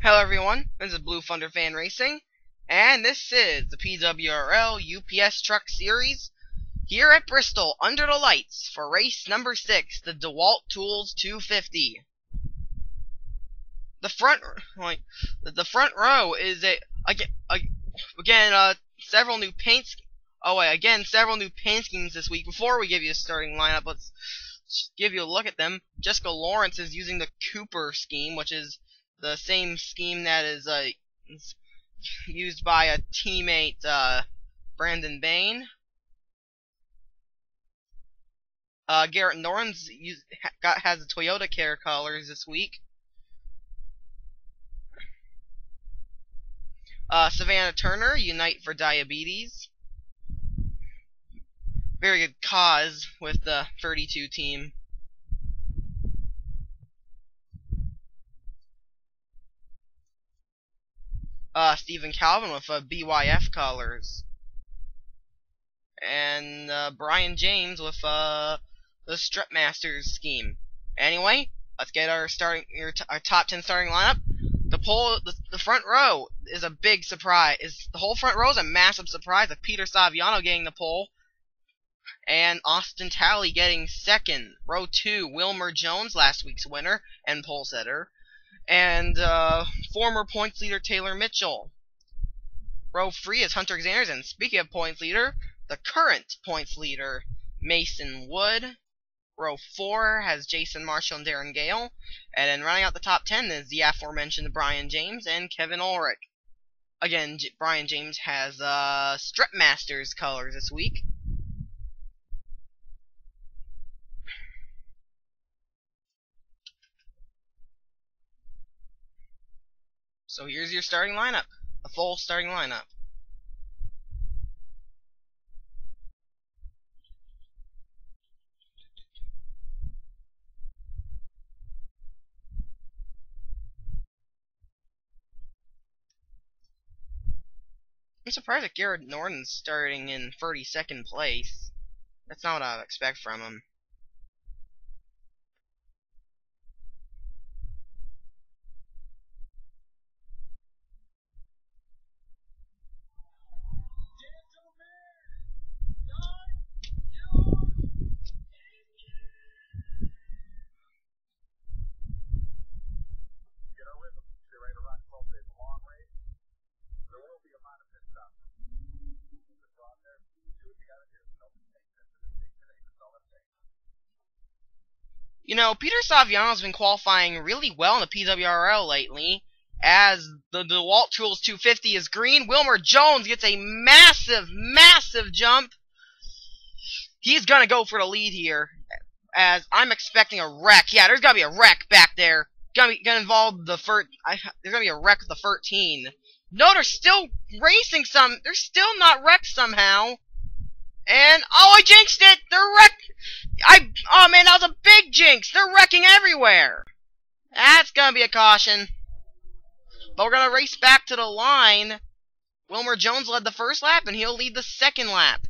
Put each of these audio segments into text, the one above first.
Hello everyone, this is Blue Thunder Fan Racing, and this is the PWRL UPS Truck Series here at Bristol under the lights for race number 6, the DeWalt Tools 250. The front row is several new paint schemes this week. Before we give you a starting lineup, let's give you a look at them. Jessica Lawrence is using the Cooper scheme, which is the same scheme that is used by a teammate, Brandon Bain. Garrett Norton's has the Toyota Care colors this week. Savannah Turner, Unite for Diabetes. Very good cause with the 32 team. Stephen Calvin with BYF colors. And Brian James with the Stripmasters scheme. Anyway, let's get our top 10 starting lineup. The front row is a big surprise. The whole front row is a massive surprise of Peter Saviano getting the pole and Austin Talley getting second. Row 2, Wilmer Jones, last week's winner and pole setter, and former points leader Taylor Mitchell. Row 3 is Hunter Xanders, and speaking of points leader, the current points leader Mason Wood. Row 4 has Jason Marshall and Darren Gale, and then running out the top 10 is the aforementioned Brian James and Kevin Ulrich. Again, Brian James has Stripmasters colors this week. So here's your starting lineup, a full starting lineup. I'm surprised that Garrett Norton's starting in 32nd place. That's not what I would expect from him. You know, Peter Saviano's been qualifying really well in the PWRL lately, as the DeWalt Tools 250 is green. Wilmer Jones gets a massive, massive jump. He's gonna go for the lead here, as I'm expecting a wreck. Yeah, there's gonna be a wreck back there. Gonna involve the there's gonna be a wreck with the 13. No, they're still racing some. They're still not wrecked somehow. And oh, I jinxed it. They're wrecked. Oh man, that was a big jinx. They're wrecking everywhere. That's gonna be a caution. But we're gonna race back to the line. Wilmer Jones led the first lap, and he'll lead the second lap.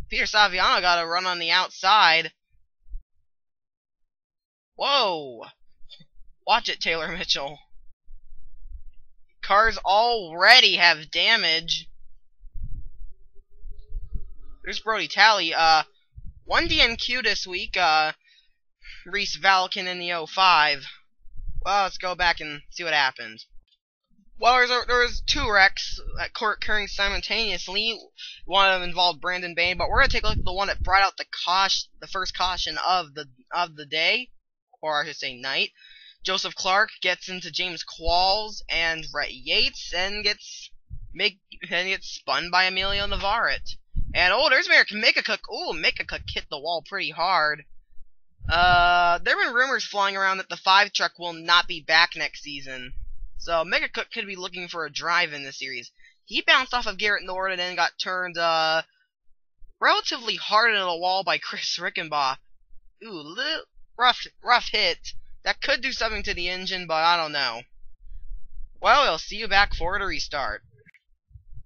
Peter Saviano got a run on the outside. Whoa! Watch it, Taylor Mitchell. Cars already have damage. There's Brody Talley. 1 DNQ this week. Reese Valkin in the 05. Well, let's go back and see what happened. Well, there was 2 wrecks occurring simultaneously. One of them involved Brandon Bain, but we're gonna take a look at the one that brought out the first caution of the day, or I should say night. Joseph Clark gets into James Qualls and Brett Yates and gets spun by Emilio Navarrete. And oh, there's Mega Cook. Ooh, Mega Cook hit the wall pretty hard. There have been rumors flying around that the 5 truck will not be back next season. So Mega Cook could be looking for a drive in this series. He bounced off of Garrett Norton and got turned relatively hard into the wall by Chris Rickenbach. Ooh, rough hit. That could do something to the engine, but I don't know. Well, we'll see you back for the restart.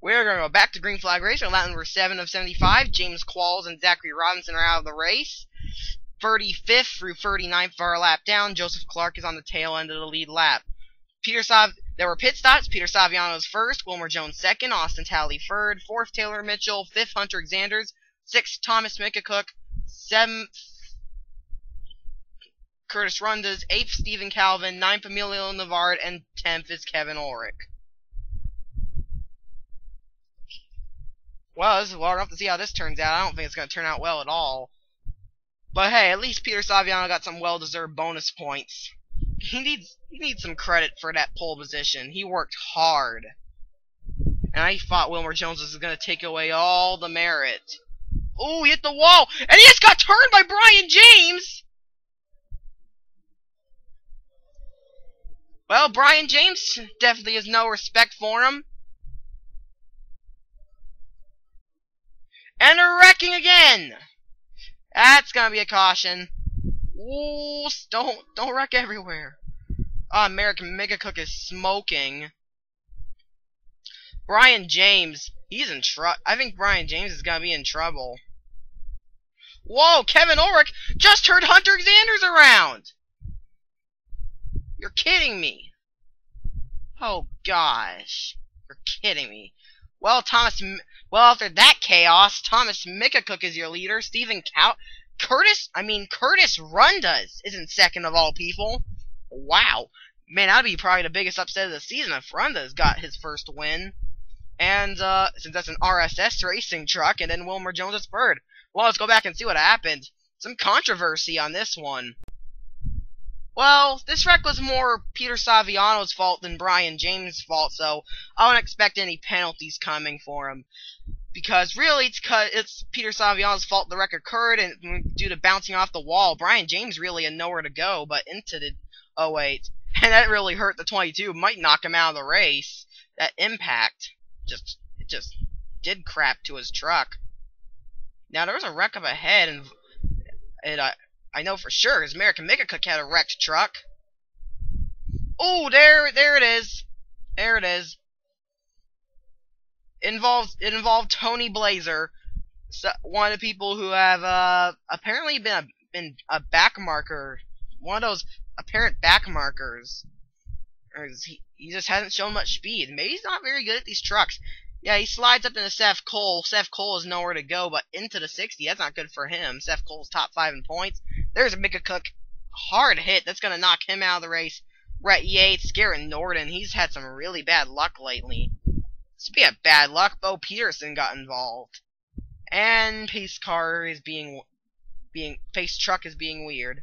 We're going to go back to Green Flag Race. Lap number 7 of 75. James Qualls and Zachary Robinson are out of the race. 35th through 39th for our lap down. Joseph Clark is on the tail end of the lead lap. Peter There were pit stops. Peter Saviano's first, Wilmer Jones second, Austin Talley third, fourth Taylor Mitchell, fifth Hunter Xanders, sixth Thomas McAcook, seventh Curtis Rundas, eighth Stephen Calvin, ninth Emilio Navard, and 10th is Kevin Ulrich. Well, we'll have to see how this turns out. I don't think it's going to turn out well at all. But hey, at least Peter Saviano got some well-deserved bonus points. He needs some credit for that pole position. He worked hard. And I thought Wilmer Jones was going to take away all the merit. Oh, he hit the wall! And he just got turned by Brian James! Well, Brian James definitely has no respect for him. And they're wrecking again! That's gonna be a caution. Ooh, don't wreck everywhere. Oh, American McAcook is smoking. Brian James, he's in trouble. I think Brian James is gonna be in trouble. Whoa, Kevin Ulrich just turned Hunter Xanders around! You're kidding me. Oh Gosh. You're kidding me. Well, after that chaos, Thomas McAcook is your leader. Curtis Rundas is in second of all people. Wow. Man, that'd be probably the biggest upset of the season if Rundas got his first win. And, since that's an RSS racing truck, and then Wilmer Jones is third. Well, let's go back and see what happened. Some controversy on this one. Well, this wreck was more Peter Saviano's fault than Brian James' fault, so I don't expect any penalties coming for him. Because really, it's Peter Saviano's fault the wreck occurred, and due to bouncing off the wall, Brian James really had nowhere to go but into the 08. And that really hurt the 22. Might knock him out of the race. That impact it just did crap to his truck. Now, there was a wreck up ahead, and I know for sure, because American McAcook had a wrecked truck. Oh, there it is. There it is. It involved Tony Blazer, one of the people who have apparently been a back marker, one of those apparent back markers. He just hasn't shown much speed. Maybe he's not very good at these trucks. Yeah, he slides up into Seth Cole. Seth Cole has nowhere to go but into the 60. That's not good for him. Seth Cole's top 5 in points. There's a McAcook hard hit. That's going to knock him out of the race. Rhett Yates, Garrett Norton. He's had some really bad luck lately. Speaking of bad luck, Bo Peterson got involved. And pace truck is being weird.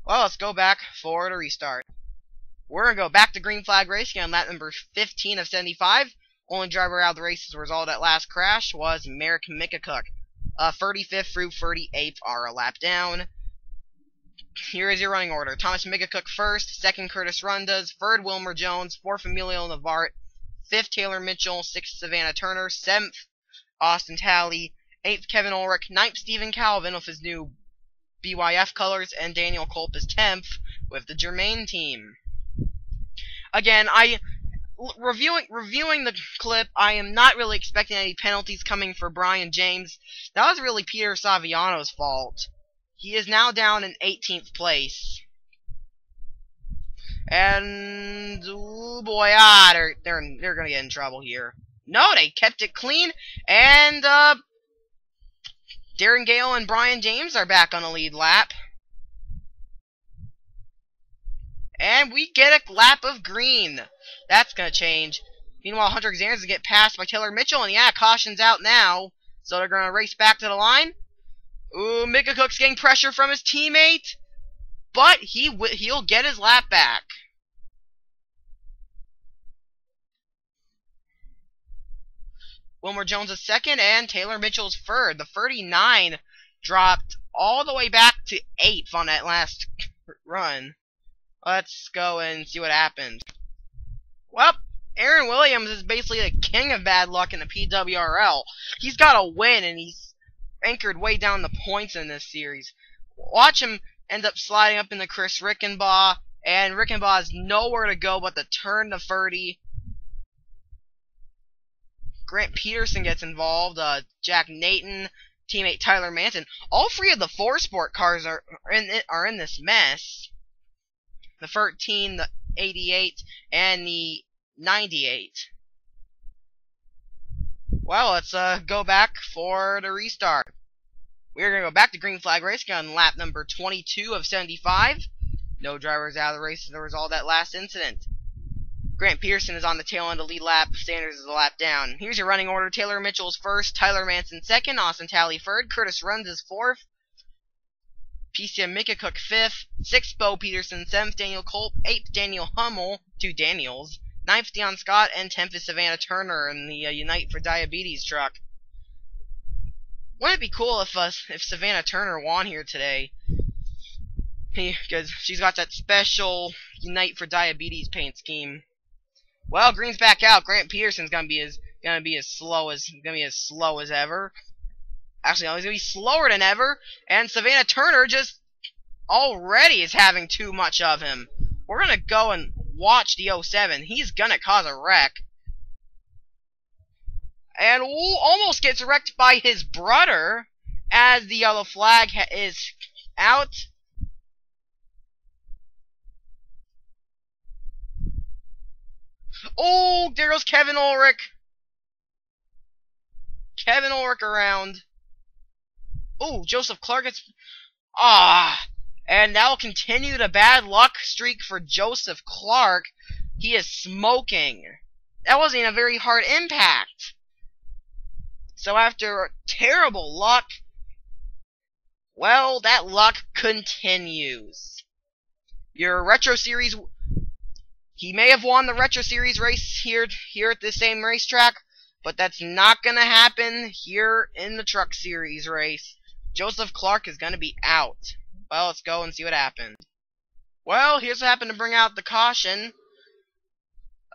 Well, let's go back for the restart. We're going to go back to green flag racing on lap number 15 of 75. Only driver out of the race as a result of that last crash was American McAcook. 35th through 38th are a lap down. Here is your running order. Thomas McAcook first, second Curtis Rundas, third Wilmer Jones, fourth Emilio Navard, fifth Taylor Mitchell, sixth Savannah Turner, seventh Austin Talley, eighth Kevin Ulrich, ninth Stephen Calvin with his new BYF colors, and Daniel Culp is 10th with the Germain team. Again, reviewing the clip, I am not really expecting any penalties coming for Brian James. That was really Peter Saviano's fault. He is now down in 18th place. And oh boy, they're gonna get in trouble here. No, they kept it clean, and Darren Gale and Brian James are back on the lead lap. And we get a lap of green. That's going to change. Meanwhile, Hunter Xanders will get passed by Taylor Mitchell, and yeah, caution's out now. So they're going to race back to the line. Ooh, McAcook's getting pressure from his teammate. But he'll get his lap back. Wilmer Jones is second, and Taylor Mitchell's third. The 39 dropped all the way back to 8th on that last run. Let's go and see what happens. Well, Aaron Williams is basically the king of bad luck in the PWRL. He's got a win, and he's anchored way down the points in this series. Watch him end up sliding up into Chris Rickenbaugh, and Rickenbaugh has nowhere to go but to turn to 30. Grant Peterson gets involved, Jack Nathan, teammate Tyler Manson. All 3 of the 4-sport cars are in this mess. The 13, the 88, and the 98. Well, let's go back for the restart. We're going to go back to green flag racing on lap number 22 of 75. No drivers out of the race as a result of that last incident. Grant Pearson is on the tail end of the lead lap. Sanders is a lap down. Here's your running order. Taylor Mitchell's first. Tyler Manson second. Austin Talley third. Curtis Runs is fourth. PCM Mika Cook fifth. Sixth, Bo Peterson. Seventh, Daniel Culp. Eighth, Daniel Hummel. Two Daniels. Ninth, Dion Scott. And 10th is Savannah Turner in the Unite for Diabetes truck. Wouldn't it be cool if Savannah Turner won here today? Because she's got that special Unite for Diabetes paint scheme. Well, green's back out. Grant Peterson's gonna be as slow as ever. Actually, no, he's gonna be slower than ever. And Savannah Turner just already is having too much of him. We're gonna go and watch the 07. He's gonna cause a wreck. And almost gets wrecked by his brother as the yellow flag is out. Oh, there goes Kevin Ulrich. Kevin Ulrich around. Oh, Joseph Clark gets... And that will continue the bad luck streak for Joseph Clark. He is smoking. That wasn't a very hard impact. So after terrible luck, well, that luck continues. Your Retro Series... He may have won the Retro Series race here at the same racetrack, but that's not going to happen here in the Truck Series race. Joseph Clark is going to be out. Well, let's go and see what happened. Well, here's what happened to bring out the caution.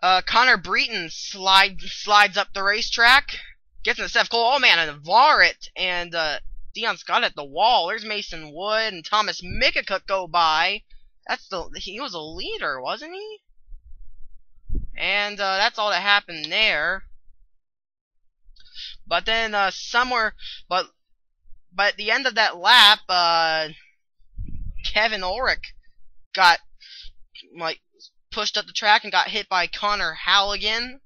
Connor Breton slides up the racetrack, gets into Seth Cole. Oh man, and Varrett and Dion Scott at the wall. There's Mason Wood and Thomas Mikacook go by. He was a leader, wasn't he? And that's all that happened there. But then but at the end of that lap, Kevin Ulrich got pushed up the track and got hit by Connor Halligan.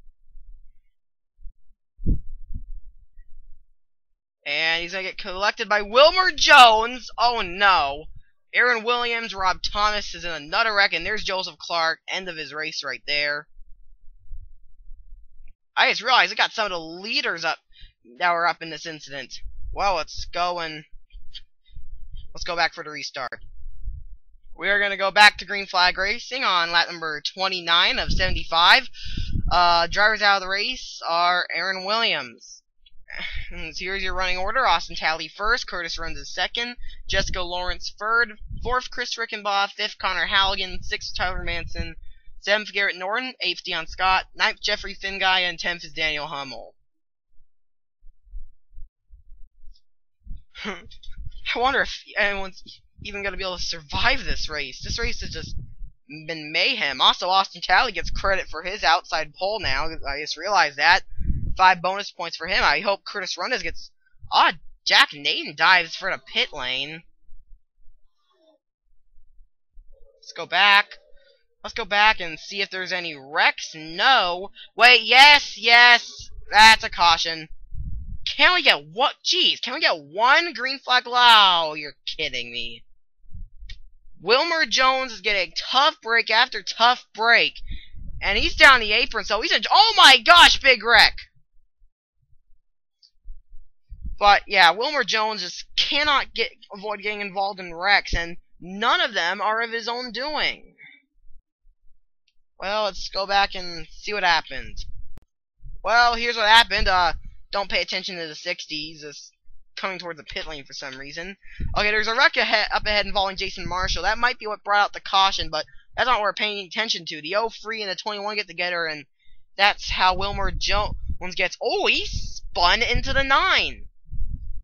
And he's gonna get collected by Wilmer Jones. Oh no. Aaron Williams, Rob Thomas is in another wreck, and there's Joseph Clark. End of his race right there. I just realized I got some of the leaders up that were up in this incident. Well, let's go back for the restart. We are gonna go back to green flag racing on lap number 29 of 75. Drivers out of the race are Aaron Williams. And here's your running order. Austin Talley first, Curtis Runs is second, Jessica Lawrence third, fourth Chris Rickenbaugh, fifth Connor Halligan, sixth Tyler Manson, 7th, Garrett Norton, 8th, Dion Scott, 9th, Jeffrey Finguy, and 10th is Daniel Hummel. I wonder if anyone's even going to be able to survive this race. This race has just been mayhem. Also, Austin Talley gets credit for his outside pole now. I just realized that. 5 bonus points for him. I hope Curtis Rundes gets... Jack Naden dives for the pit lane. Let's go back. Let's go back and see if there's any wrecks. No. Wait, yes. That's a caution. Can we get what? Jeez, can we get one green flag? Wow, you're kidding me. Wilmer Jones is getting tough break after tough break. And he's down the apron, so he's in... Oh my gosh, big wreck! But, yeah, Wilmer Jones just cannot avoid getting involved in wrecks, and none of them are of his own doing. Well, let's go back and see what happened. Well, here's what happened. Don't pay attention to the 60s. Just coming towards the pit lane for some reason. Okay, there's a wreck up ahead involving Jason Marshall. That might be what brought out the caution, but that's not what we're paying attention to. The 03 and the 21 get together, and that's how Wilmer Jones gets... Oh, he spun into the 9!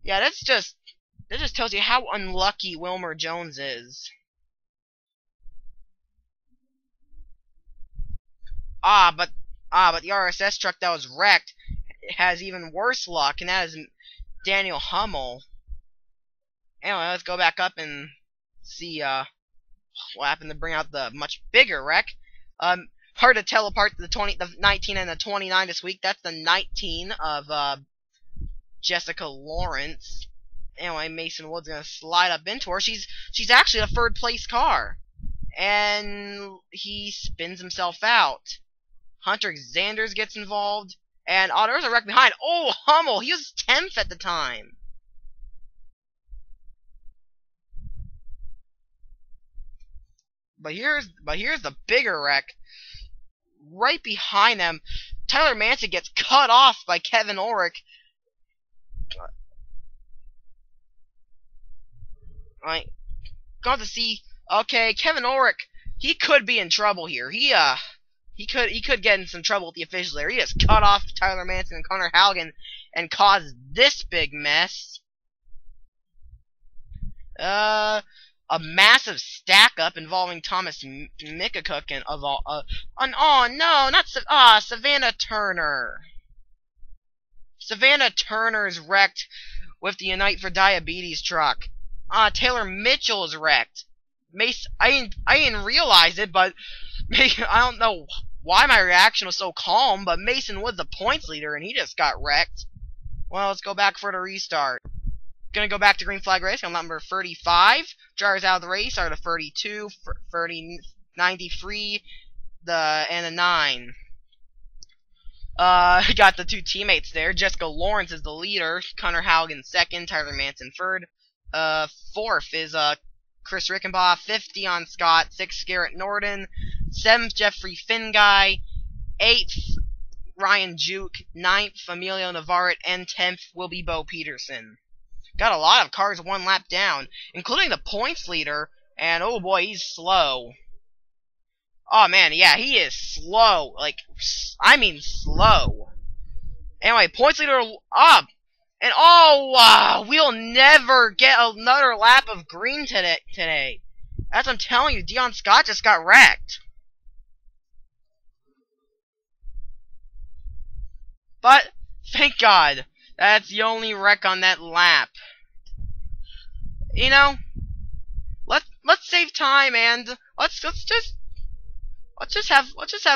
Yeah, that just tells you how unlucky Wilmer Jones is. But the RSS truck that was wrecked has even worse luck, and that is Daniel Hummel. Anyway, let's go back up and see what happened to bring out the much bigger wreck. hard to tell apart the 19 and the 29 this week. That's the 19 of Jessica Lawrence. Anyway, Mason Wood's gonna slide up into her. She's actually a third place car, and he spins himself out. Hunter Xanders gets involved, and oh, there's a wreck behind. Oh, Hummel, he was 10th at the time. But here's the bigger wreck. Right behind them, Tyler Manson gets cut off by Kevin Ulrich. Right, got to see. Okay, Kevin Ulrich, he could be in trouble here. He could get in some trouble with the officials there. He just cut off Tyler Manson and Connor Halligan and caused this big mess. A massive stack-up involving Thomas Mikacook and oh no, not Savannah Turner. Savannah Turner's wrecked with the Unite for Diabetes truck. Taylor Mitchell is wrecked. I didn't realize it, but I don't know why my reaction was so calm, but Mason was the points leader, and he just got wrecked. Well, let's go back for the restart. Gonna go back to green flag race on number 35. Drivers out of the race are the 32, 30, 93, and the 9. Got the two teammates there. Jessica Lawrence is the leader. Connor Halligan second. Tyler Manson third. Fourth is Chris Rickenbaugh. 5th Dion Scott. 6th Garrett Norden. 7th Jeffrey Finguy. 8th Ryan Juke. 9th Emilio Navarrete. And 10th will be Bo Peterson. Got a lot of cars one lap down, including the points leader, and oh boy, he's slow. Oh man, yeah, he is slow. Like, I mean slow. Anyway, points leader up. And oh, we'll never get another lap of green today. As I'm telling you, Dion Scott just got wrecked. But, thank God. That's the only wreck on that lap. You know, let's save time and let's just have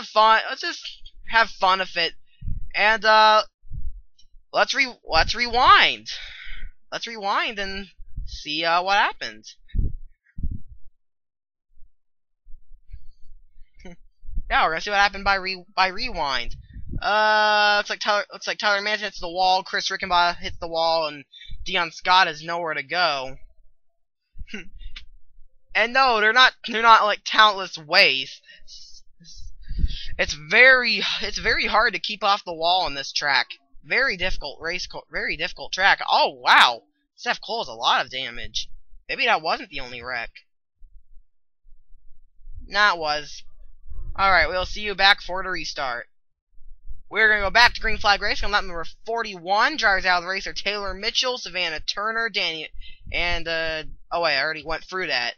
fun. Let's just have fun with it. And let's rewind. Let's rewind and see what happens. Yeah, we're gonna see what happened by rewind. Looks like Tyler Manson hits the wall, Chris Rickenbaugh hits the wall, and Dion Scott has nowhere to go. And no, they're not like talentless wastes. It's very hard to keep off the wall on this track. Very difficult very difficult track. Oh wow, Seth Cole has a lot of damage. Maybe that wasn't the only wreck. Nah, it was. Alright, we'll see you back for the restart. We're going to go back to green flag race on lap number 41. Drivers out of the race are Taylor Mitchell, Savannah Turner, Danny, and, oh wait, I already went through that.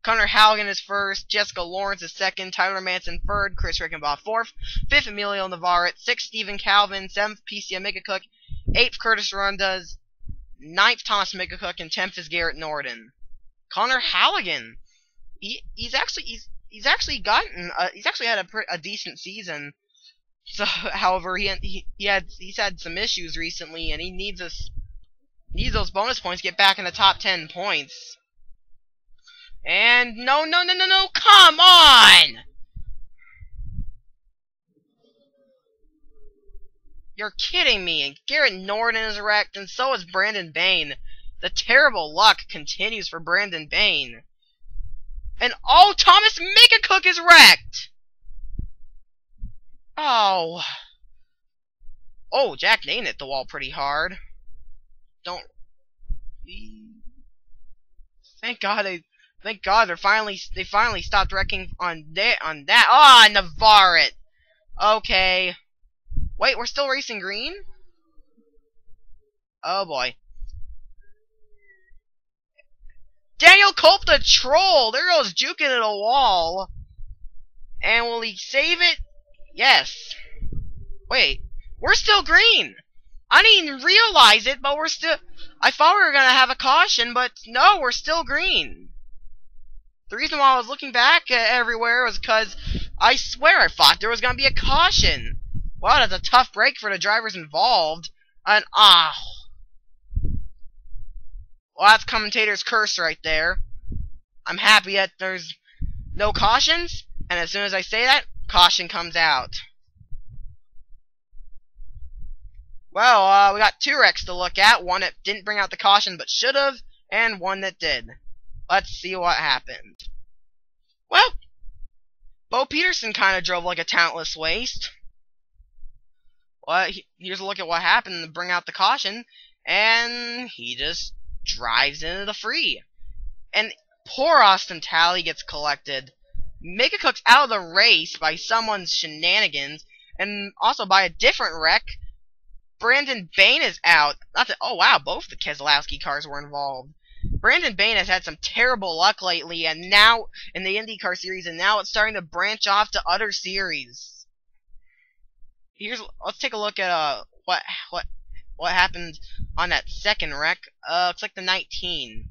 Connor Halligan is first, Jessica Lawrence is second, Tyler Manson third, Chris Rickenbaugh fourth, 5th Emilio Navarrete, 6th Stephen Calvin, 7th PCA Mikacook, 8th Curtis Rundas, 9th Thomas Mikacook, and 10th is Garrett Norden. Connor Halligan, he's actually had a decent season. So, however, he's had some issues recently, and he needs those bonus points to get back in the top 10 points. And no, come on! You're kidding me. And Garrett Norden is wrecked, and so is Brandon Bain. The terrible luck continues for Brandon Bain. And oh, Thomas Mikacook is wrecked! Oh. Oh, Jack Nane hit the wall pretty hard. Don't. Thank God they finally stopped wrecking on that. Ah, oh, Navarrete. Okay. Wait, we're still racing green? Oh boy. Daniel Culp the troll. There goes juking at a wall. And will he save it? Yes. Wait, we're still green. I didn't even realize it, but we're still... I thought we were going to have a caution, but no, we're still green. The reason why I was looking back everywhere was because I swear I thought there was gonna be a caution. Well, that's a tough break for the drivers involved. And well, that's commentator's curse right there. I'm happy that there's no cautions, and as soon as I say that, caution comes out. Well, we got two wrecks to look at. One that didn't bring out the caution but should have, and one that did. Let's see what happened. Well, Bo Peterson kind of drove like a talentless waste. Well, here's a look at what happened to bring out the caution, and he just drives into the free. And poor Austin Talley gets collected. Mega Cook's out of the race by someone's shenanigans, and also by a different wreck. Brandon Bain is out. Oh wow, both the Keselowski cars were involved. Brandon Bain has had some terrible luck lately, and now in the IndyCar series, and now it's starting to branch off to other series. Let's take a look at what happened on that second wreck. Looks like the 19.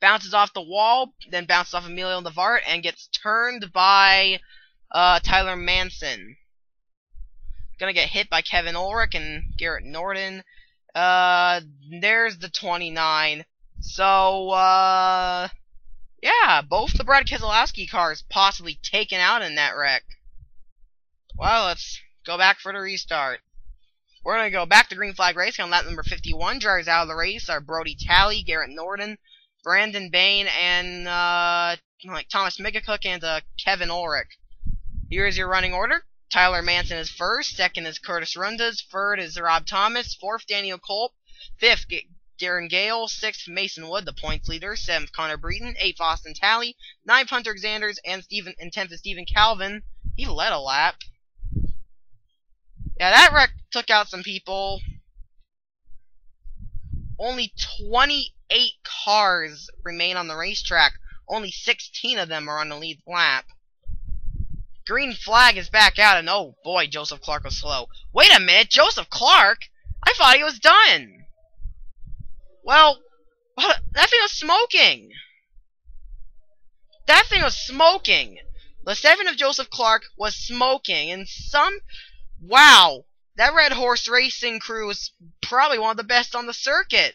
Bounces off the wall, then bounces off Emilio Navarrete, and gets turned by Tyler Manson. Gonna get hit by Kevin Ulrich and Garrett Norden. There's the 29. So, yeah, both the Brad Keselowski cars possibly taken out in that wreck. Well, let's go back for the restart. We're gonna go back to green flag racing on lap number 51. Drivers out of the race are Brody Talley, Garrett Norden, Brandon Bain, and Thomas Migacook and Kevin Ulrich. Here is your running order. Tyler Manson is first. Second is Curtis Rundas. Third is Rob Thomas. Fourth, Daniel Culp. Fifth, Darren Gale. Sixth, Mason Wood, the points leader. Seventh, Connor Breton. Eighth, Austin Talley. Ninth, Hunter Xanders. And 10th is Stephen Calvin. He led a lap. Yeah, that wreck took out some people. Only 28 cars remain on the racetrack. Only 16 of them are on the lead lap. Green flag is back out, and oh boy, Joseph Clark was slow. Wait a minute, Joseph Clark? I thought he was done. Well, that thing was smoking. That thing was smoking. The 7 of Joseph Clark was smoking, and wow, that Red Horse Racing crew is probably one of the best on the circuit.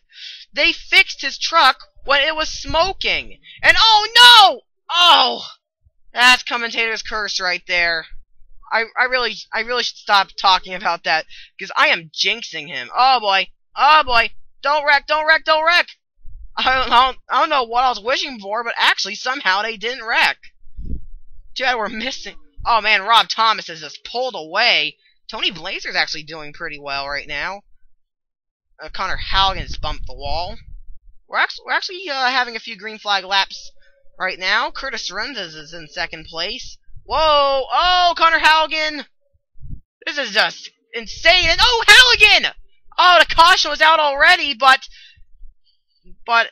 They fixed his truck when it was smoking. And oh no! Oh! That's commentator's curse right there. I really should stop talking about that, because I am jinxing him. Oh boy. Oh boy. Don't wreck, don't wreck, don't wreck! I don't know what I was wishing for, but actually somehow they didn't wreck. Too bad we're missing. Oh man, Rob Thomas is just pulled away. Tony Blazer's actually doing pretty well right now. Connor Halligan has bumped the wall. We're actually having a few green flag laps right now. Curtis Rundas is in second place. Whoa! Oh, Connor Halligan! This is just insane. And oh, Halligan! Oh, the caution was out already, but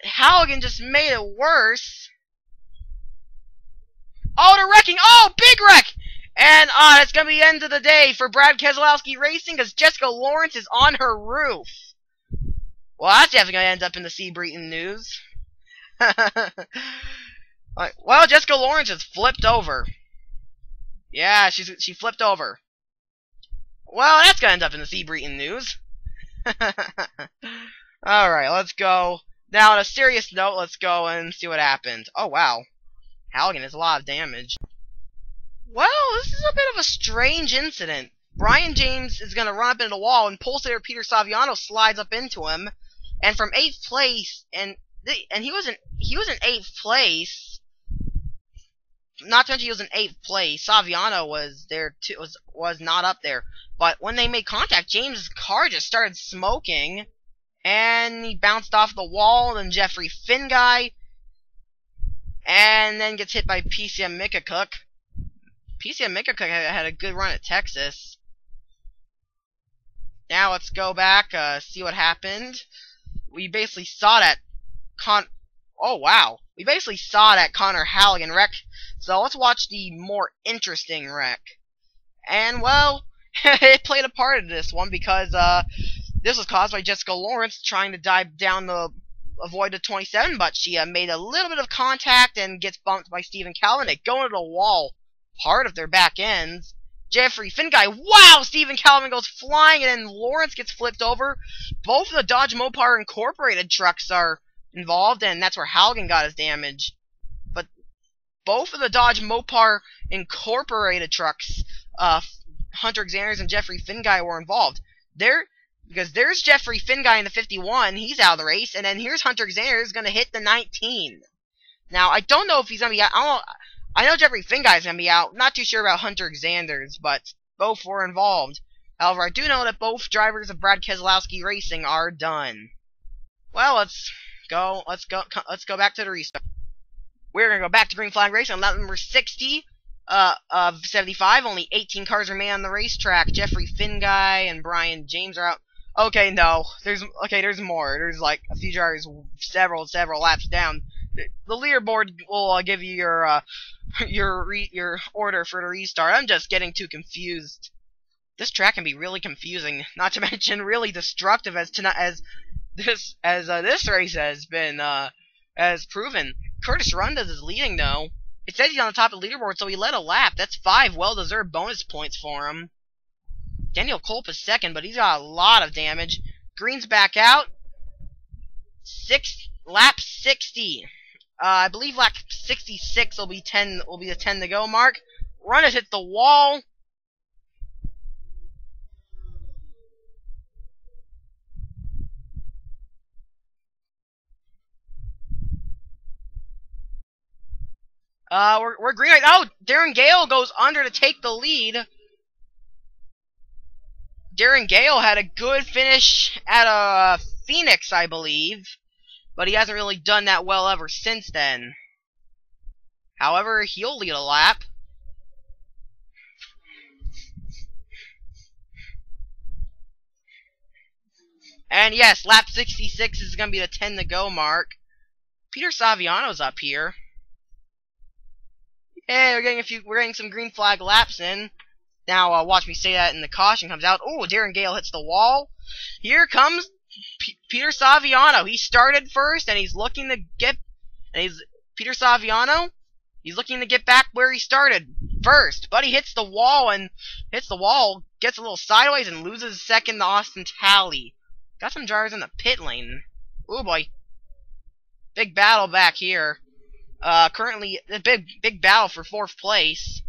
Halligan just made it worse. Oh, the wrecking! Oh, big wreck! And that's gonna be the end of the day for Brad Keselowski Racing, because Jessica Lawrence is on her roof. Well, that's definitely gonna end up in the Sebreton news. Well, Jessica Lawrence has flipped over. Yeah, she flipped over. Well, that's gonna end up in the Sebreton news. Alright, let's go. Now, on a serious note, let's go and see what happened. Oh, wow. Halligan has a lot of damage. Well, this is a bit of a strange incident. Brian James is going to run up into the wall, and pole sitter Peter Saviano slides up into him. And from 8th place, and he was in 8th place. Not to mention he was in 8th place. Saviano was there too, was not up there. But when they made contact, James' car just started smoking, and he bounced off the wall. And Jeffrey Finguy, and then gets hit by PCM Mikacook. PCM Mikacook had a good run at Texas. Now let's go back, see what happened. We basically saw that oh wow, we basically saw that Connor Halligan wreck. So let's watch the more interesting wreck. And well, it played a part in this one because this was caused by Jessica Lawrence trying to dive down the avoided 27, but she made a little bit of contact and gets bumped by Stephen Kalanick, going to the wall, hard of their back ends. Jeffrey Finguy, wow! Stephen Kalanick goes flying, and then Lawrence gets flipped over. Both of the Dodge Mopar Incorporated trucks are involved, and that's where Halligan got his damage. But both of the Dodge Mopar Incorporated trucks, Hunter Xanders and Jeffrey Finguy, were involved. Because there's Jeffrey Finguy in the 51, he's out of the race, and then here's Hunter Xanders going to hit the 19. Now, I don't know if he's going to be out. I know Jeffrey Finguy's going to be out. Not too sure about Hunter Xanders, but both were involved. However, I do know that both drivers of Brad Keselowski Racing are done. Well, let's go back to the restart. We're going to go back to Green Flag Racing on lap number 60 of 75. Only 18 cars remain on the racetrack. Jeffrey Finguy and Brian James are out. Okay, no. There's more. There's like a few drivers several laps down. The leaderboard will give you your order for the restart. I'm just getting too confused. This track can be really confusing, not to mention really destructive as this race has been has proven. Curtis Rundas is leading though. It says he's on the top of the leaderboard, so he led a lap. That's 5 well-deserved bonus points for him. Daniel Culp is second, but he's got a lot of damage. Green's back out. Lap 60. I believe lap 66 will be the 10 to go mark. Rundas hit the wall. We're green. Oh, Darren Gale goes under to take the lead. Darren Gale had a good finish at Phoenix, I believe, but he hasn't really done that well ever since then. However, he'll lead a lap. And yes, lap 66 is going to be the 10 to go mark. Peter Saviano's up here. Hey, we're getting some green flag laps in. Now, watch me say that, and the caution comes out. Oh, Darren Gale hits the wall. Here comes Peter Saviano. He started first, and he's looking to get. Peter Saviano. He's looking to get back where he started first, but he hits the wall, gets a little sideways, and loses second to Austin Talley. Got some drivers in the pit lane. Oh boy, big battle back here. Currently, a big battle for 4th place.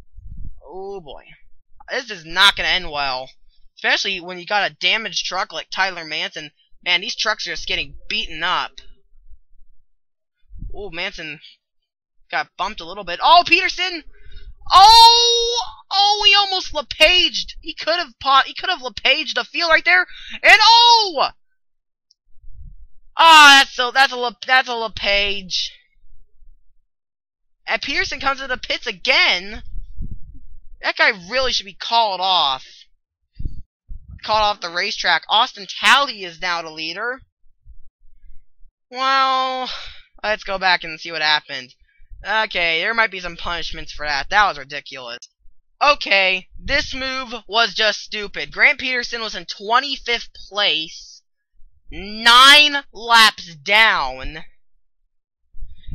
Oh boy. This is not going to end well. Especially when you got a damaged truck like Tyler Manson. Man, these trucks are just getting beaten up. Oh, Manson got bumped a little bit. Oh, Peterson! Oh, he almost LePaged. He could have LePaged the field right there. And oh! Ah, that's a LePage. And Peterson comes to the pits again. That guy really should be called off. Called off the racetrack. Austin Talley is now the leader. Well, let's go back and see what happened. Okay, there might be some punishments for that. That was ridiculous. Okay, this move was just stupid. Grant Peterson was in 25th place, 9 laps down,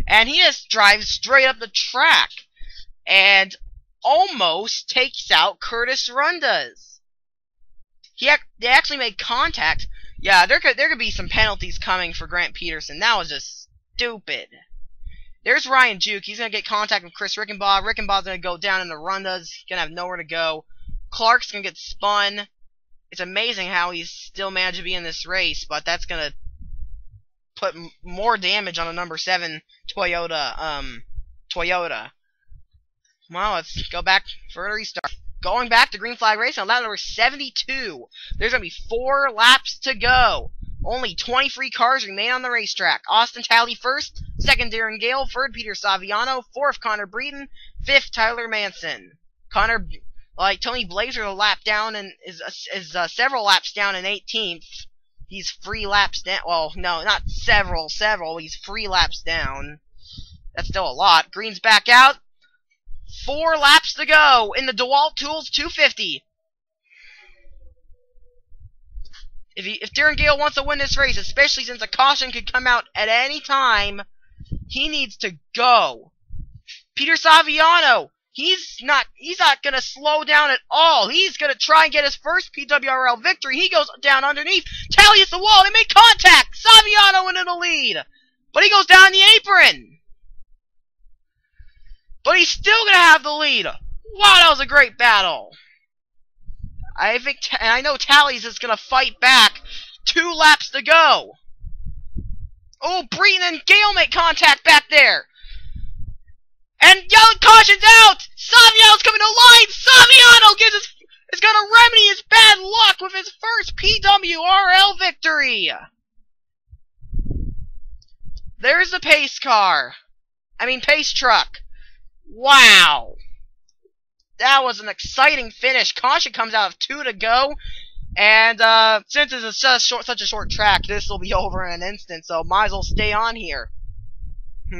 and he just drives straight up the track and almost takes out Curtis Rundas. They actually made contact. Yeah, there could be some penalties coming for Grant Peterson. That was just stupid. There's Ryan Juke. He's going to get contact with Chris Rickenbaugh. Rickenbaugh's going to go down in the Rundas. He's going to have nowhere to go. Clark's going to get spun. It's amazing how he's still managed to be in this race, but that's going to put more damage on the number 7 Toyota. Well, let's go back for a restart. Going back to Green Flag Racing on lap number 72. There's going to be 4 laps to go. Only 23 cars remain on the racetrack. Austin Talley first, second Darren Gale, third Peter Saviano, fourth Connor Breeden, fifth Tyler Manson. Connor, like Tony Blazer, a lap down and is several laps down in 18th. He's 3 laps down. Well, no, not several. He's 3 laps down. That's still a lot. Green's back out. 4 laps to go in the DeWalt Tools 250. If Darren Gale wants to win this race, especially since a caution could come out at any time, he needs to go. Peter Saviano, he's not gonna slow down at all. He's gonna try and get his first PWRL victory. He goes down underneath. Tally hits the wall. They make contact. Saviano into the lead, but he goes down the apron. But he's still gonna have the lead. Wow, that was a great battle. I know Tally's is gonna fight back. 2 laps to go. Oh, Breton and Gale make contact back there. And yelling caution's out! Saviano's coming to line! Saviano is gonna remedy his bad luck with his first PWRL victory! There's the pace car. Pace truck. Wow! That was an exciting finish. Caution comes out of 2 to go. And, since it's such a short track, this will be over in an instant, so might as well stay on here.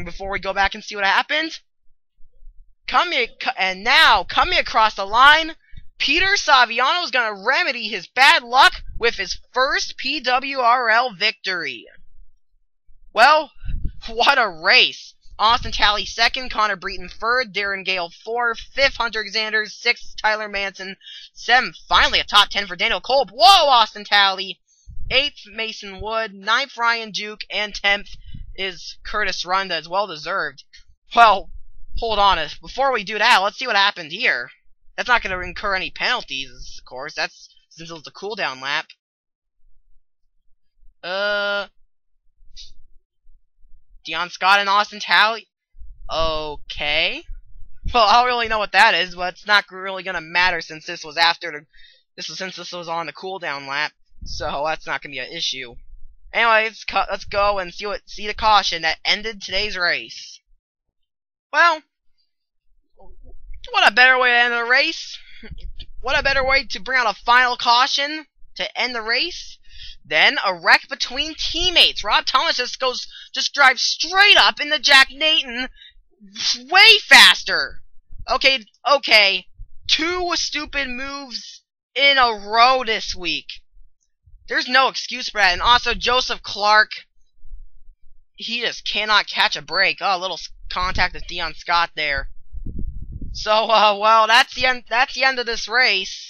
Before we go back and see what happened. Coming across the line, Peter Saviano is going to remedy his bad luck with his first PWRL victory. Well, what a race. Austin Tally 2nd, Connor Breton 3rd, Darren Gale 4th, 5th Hunter Xander, 6th Tyler Manson, 7th, finally a top 10 for Daniel Kolb. Whoa, Austin Tally! 8th, Mason Wood, 9th, Ryan Duke, and 10th is Curtis Runda, as well deserved. Well, hold on, before we do that, let's see what happened here. That's not going to incur any penalties, of course, since it was a cooldown lap. Dion Scott and Austin Tally? Okay. Well, I don't really know what that is, but it's not really gonna matter since this was this was on the cooldown lap, so that's not gonna be an issue. Anyways, let's go and see the caution that ended today's race. Well, what a better way to end the race? What a better way to bring out a final caution to end the race? Then a wreck between teammates. Rob Thomas just drives straight up into Jack Nathan way faster. Okay. 2 stupid moves in a row this week. There's no excuse for that. And also Joseph Clark, he just cannot catch a break. Oh, a little contact with Dion Scott there. So, well, that's the end of this race.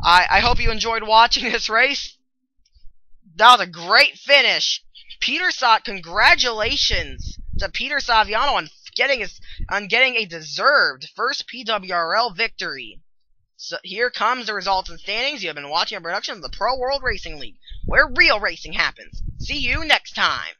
I hope you enjoyed watching this race. That was a great finish. Congratulations to Peter Saviano on getting a deserved first PWRL victory. So here comes the results and standings. You have been watching a production of the Pro World Racing League, where real racing happens. See you next time.